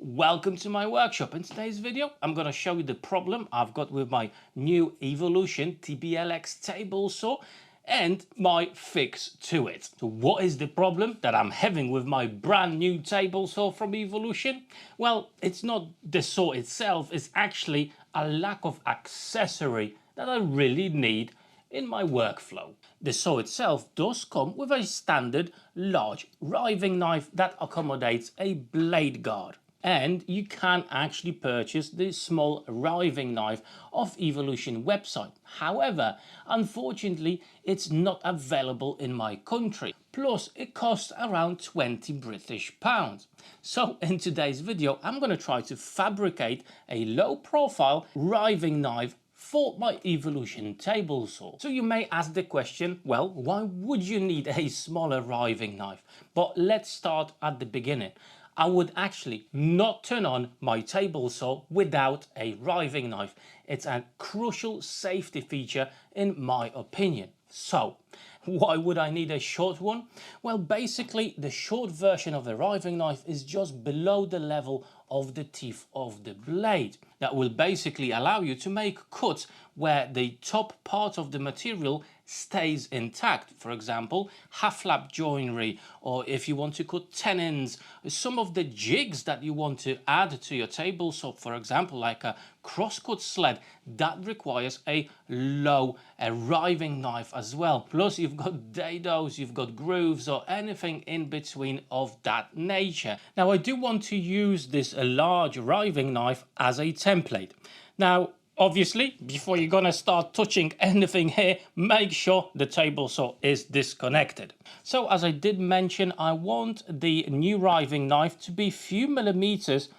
welcome to my workshop. In today's video I'm going to show you the problem I've got with my new Evolution TBLX table saw and my fix to it. So what is the problem that I'm having with my brand new table saw from Evolution? Well, it's not the saw itself, it's actually a lack of accessory that I really need in my workflow. The saw itself does come with a standard large riving knife that accommodates a blade guard. And you can actually purchase the small riving knife off Evolution website. However, unfortunately, it's not available in my country. Plus, it costs around 20 British pounds. So in today's video, I'm going to try to fabricate a low profile riving knife for my Evolution table saw. So you may ask the question, well, why would you need a smaller riving knife? But let's start at the beginning. I would actually not turn on my table saw without a riving knife. It's a crucial safety feature in my opinion. So why would I need a short one? Well, basically the short version of the riving knife is just below the level of the teeth of the blade. That will basically allow you to make cuts where the top part of the material stays intact. For example, half lap joinery, or if you want to cut tenons, some of the jigs that you want to add to your table saw, for example, like a crosscut sled, that requires a riving knife as well. Plus you've got dados, you've got grooves, or anything in between of that nature. Now I do want to use this large riving knife as a template. Now obviously, before you're gonna start touching anything here, make sure the table saw is disconnected. So as I did mention, I want the new riving knife to be a few millimeters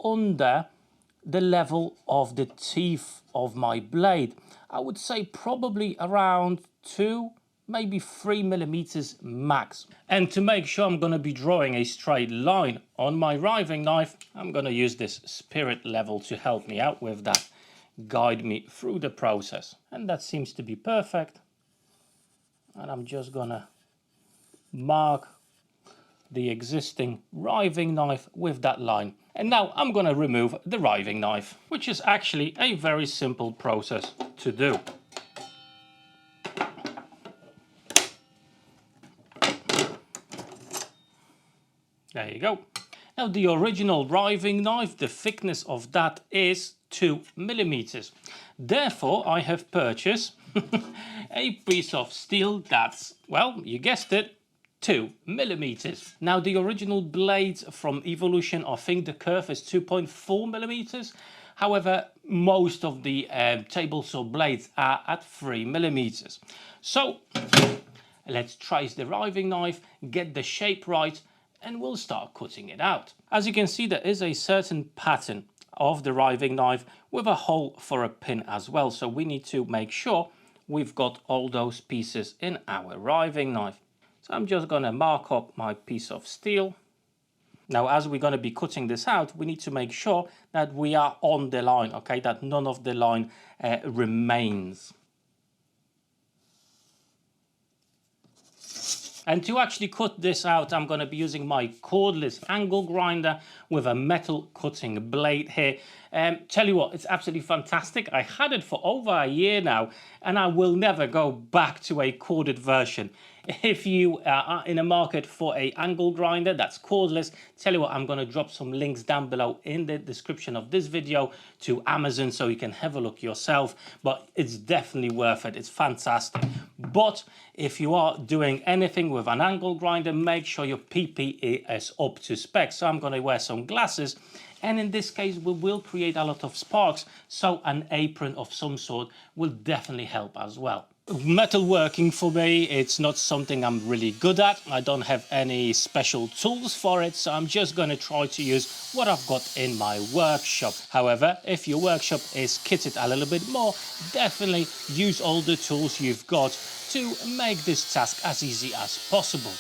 under the level of the teeth of my blade. I would say probably around 2, maybe 3 millimeters max. And to make sure I'm going to be drawing a straight line on my riving knife, I'm going to use this spirit level to help me out with that, guide me through the process. And that seems to be perfect. And I'm just going to mark the existing riving knife with that line. And now I'm going to remove the riving knife, which is actually a very simple process to do. There you go. Now the original riving knife, the thickness of that is 2 millimeters. Therefore I have purchased a piece of steel that's, well, you guessed it, 2 millimeters. Now the original blades from Evolution, I think the curve is 2.4 millimeters. However, most of the table saw blades are at 3 millimeters. So let's trace the riving knife, get the shape right, and we'll start cutting it out. As you can see, there is a certain pattern of the riving knife with a hole for a pin as well. So we need to make sure we've got all those pieces in our riving knife. So I'm just going to mark up my piece of steel. Now, as we're going to be cutting this out, we need to make sure that we are on the line, okay, that none of the line remains. And to actually cut this out, I'm going to be using my cordless angle grinder with a metal cutting blade here. Tell you what, it's absolutely fantastic. I had it for over a year now, and I will never go back to a corded version. If you are in a market for a angle grinder that's cordless, tell you what, I'm going to drop some links down below in the description of this video to Amazon so you can have a look yourself. But it's definitely worth it. It's fantastic. But if you are doing anything with an angle grinder, make sure your PPE is up to spec. So I'm going to wear some glasses, and in this case we will create a lot of sparks, so an apron of some sort will definitely help as well. Metalworking for me, it's not something I'm really good at. I don't have any special tools for it, so I'm just going to try to use what I've got in my workshop. However, if your workshop is kitted a little bit more, definitely use all the tools you've got to make this task as easy as possible.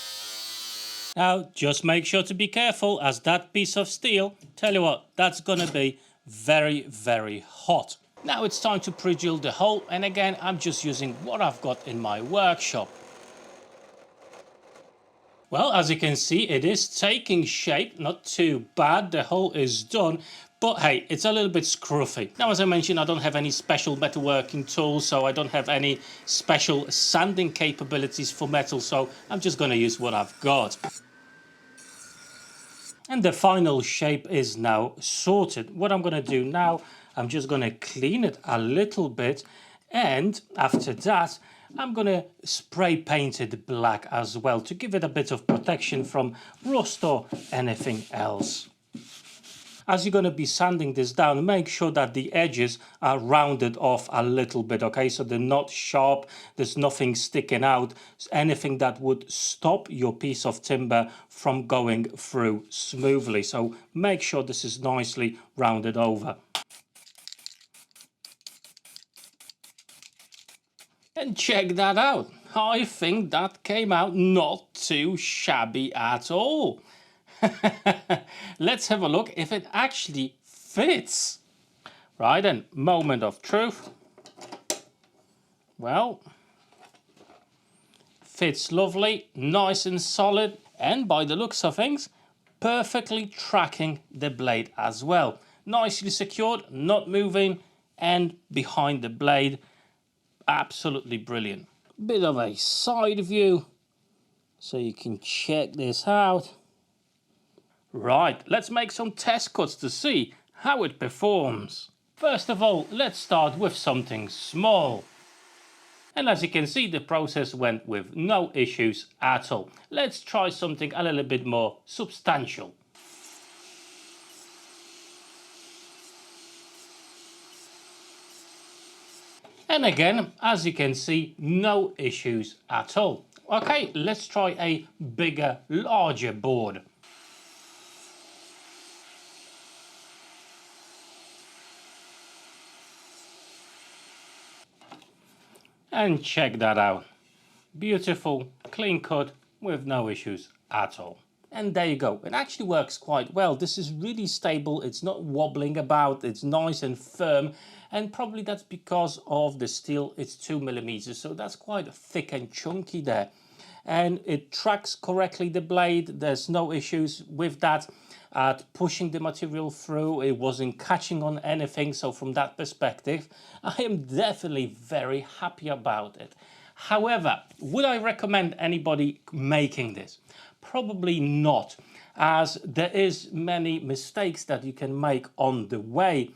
Now, just make sure to be careful, as that piece of steel, tell you what, that's going to be very, very hot. Now it's time to pre-drill the hole, and again I'm just using what I've got in my workshop. Well, as you can see, it is taking shape, not too bad. The hole is done, but hey, it's a little bit scruffy. Now, as I mentioned, I don't have any special metalworking tools, so I don't have any special sanding capabilities for metal, so I'm just going to use what I've got. And the final shape is now sorted. What I'm going to do now, I'm just going to clean it a little bit, and after that I'm going to spray paint it black as well to give it a bit of protection from rust or anything else. As you're going to be sanding this down, make sure that the edges are rounded off a little bit, okay? So they're not sharp, there's nothing sticking out, anything that would stop your piece of timber from going through smoothly. So make sure this is nicely rounded over. And check that out. I think that came out not too shabby at all. Let's have a look if it actually fits. Right, and moment of truth. Well, fits lovely, nice and solid, and by the looks of things, perfectly tracking the blade as well. Nicely secured, not moving, and behind the blade, absolutely brilliant. Bit of a side view so you can check this out. Right, let's make some test cuts to see how it performs. First of all, let's start with something small. And as you can see, the process went with no issues at all. Let's try something a little bit more substantial. And again, as you can see, no issues at all. Okay, let's try a bigger, larger board. And check that out. Beautiful, clean cut with no issues at all. And there you go. It actually works quite well. This is really stable. It's not wobbling about. It's nice and firm. And probably that's because of the steel. It's 2mm. So that's quite thick and chunky there. And it tracks correctly the blade. There's no issues with that. At pushing the material through, it wasn't catching on anything. So from that perspective, I am definitely very happy about it. However, would I recommend anybody making this? Probably not, as there is many mistakes that you can make on the way.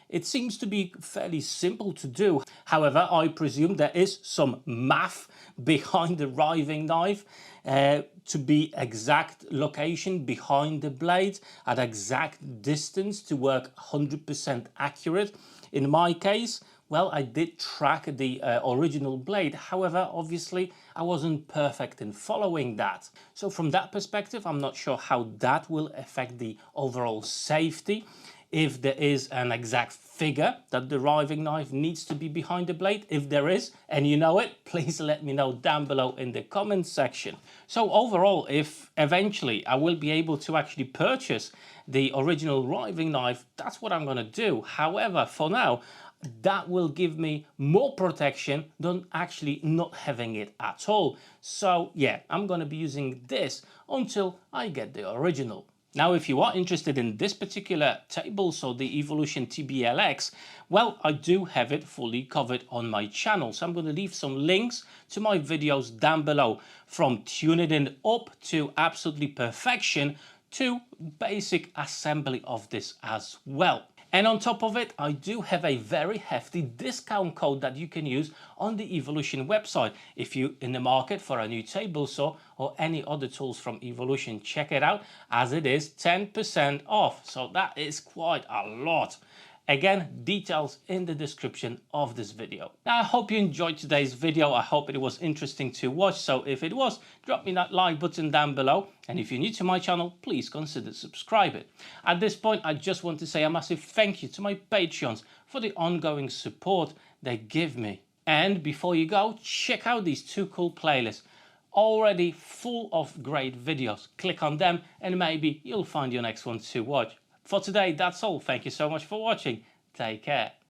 It seems to be fairly simple to do. However, I presume there is some math behind the riving knife to be exact location behind the blade at exact distance to work 100% accurate. In my case, well, I did track the original blade. However, obviously, I wasn't perfect in following that. So from that perspective, I'm not sure how that will affect the overall safety. If there is an exact figure that the riving knife needs to be behind the blade. If there is, and you know it, please let me know down below in the comments section. So overall, if eventually I will be able to actually purchase the original riving knife, that's what I'm going to do. However, for now, that will give me more protection than actually not having it at all. So yeah, I'm going to be using this until I get the original. Now, if you are interested in this particular table, so the Evolution TBLX, well, I do have it fully covered on my channel. So I'm going to leave some links to my videos down below, from tuning it up to absolutely perfection to basic assembly of this as well. And on top of it, I do have a very hefty discount code that you can use on the Evolution website. If you're in the market for a new table saw or any other tools from Evolution, check it out, as it is 10% off. So that is quite a lot. Again, details in the description of this video. Now, I hope you enjoyed today's video. I hope it was interesting to watch. So if it was, drop me that like button down below. And if you're new to my channel, please consider subscribing. At this point, I just want to say a massive thank you to my Patreons for the ongoing support they give me. And before you go, check out these two cool playlists, already full of great videos. Click on them and maybe you'll find your next one to watch. For today, that's all. Thank you so much for watching. Take care.